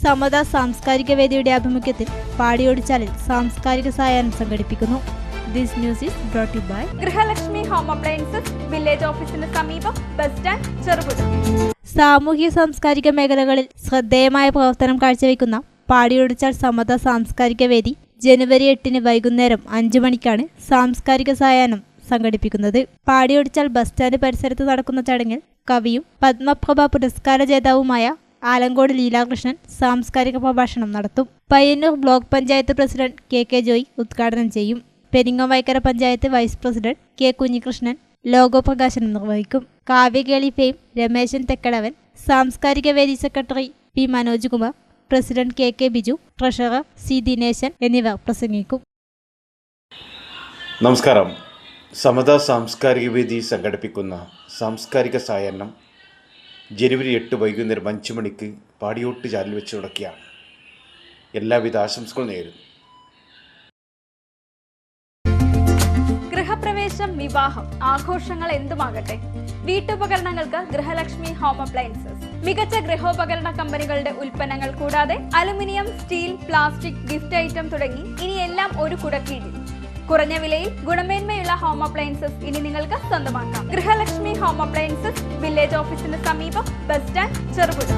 സമത സാംസ്കാരിക വേദിയുടെ ആഭിമുഖ്യത്തിൽ പാടിയോടിച്ചാലിൽ സാംസ്കാരിക സായാഹ്നം സംഘടിപ്പിക്കുന്നു. This news is brought to you by Grihalakshmi home appliances, village ഓഫീസിന് സമീപം, ബസ് സ്റ്റാൻഡ്, ചെറുപുഴ. സാമൂഹ്യ സാംസ്കാരിക മേഖലകളിൽ ശ്രദ്ധേയമായ പ്രവർത്തനം കാഴ്ചവെക്കുന്ന പാടിയോടിച്ചാൽ സമത സാംസ്കാരിക വേദി ജനുവരി 8 വൈകുന്നേരം 5 മണിക്കാണ് സാംസ്കാരിക സായാഹ്നം സംഘടിപ്പിക്കുന്നത്. പാടിയോടിച്ചാൽ ബസ് സ്റ്റാൻഡ് പരിസരത്ത് നടക്കുന്ന ചടങ്ങിൽ കവിയും പത്മപ്രഭ പുരസ്കാര ജേതാവുമായ ആലങ്കോട് ലീലാകൃഷ്ണൻ സാംസ്കാരിക പ്രഭാഷണം നടത്തും. Payyanur block panchayat president K Joy ഉദ്ഘാടനം ചെയ്യും. Peringavaikkara panchayat vice president K Kunhikrishnan logo പ്രകാശനം നിർവഹിക്കും. കാവ്യകേളി ഫെയിം രമേശൻ തെക്കടവൻ, സാംസ്കാരിക വേദി secretary P Manoj Kumar, president K Biju, treasurer C Dineshan എന്നിവർ പ്രസംഗിക്കും. നമസ്കാരം. സമത സാംസ്കാരിക വേദി സംഘടിപ്പിക്കുന്ന സാംസ്കാരിക സായാഹ്നം ജനുവരി 8 വൈകുന്നേരം 5 മണിക്ക് പാടിയോട്ടുചാലിൽ വെച്ച് തുടക്കുകയാണ്. എല്ലാവിധ ആശംസകളും നേരുന്നു. ഗൃഹപ്രവേശം, വിവാഹം, ആഘോഷങ്ങൾ എന്തുമാകട്ടെ, വീട്ടുപകരണങ്ങൾക്ക് ഗൃഹലക്ഷ്മി ഹോം അപ്ലയൻസസ്. മികച്ച ഗൃഹോപകരണ കമ്പനികളുടെ ഉൽപ്പന്നങ്ങൾ കൂടാതെ aluminium, steel, plastic, gift item തുടങ്ങി ഇനി എല്ലാം ഒരു കുടക്കീഴിൽ. കുറഞ്ഞ വിലയിൽ ഗുണമേന്മയുള്ള ഹോം അപ്ലയൻസസ് ഇനി നിങ്ങൾക്ക് സ്വന്തമാക്കാം. ഗൃഹലക്ഷ്മി ഹോം അപ്ലയൻസസ്, വില്ലേജ് ഓഫീസിന് സമീപം, ബസ് സ്റ്റാൻഡ്, ചെറുപുഴ.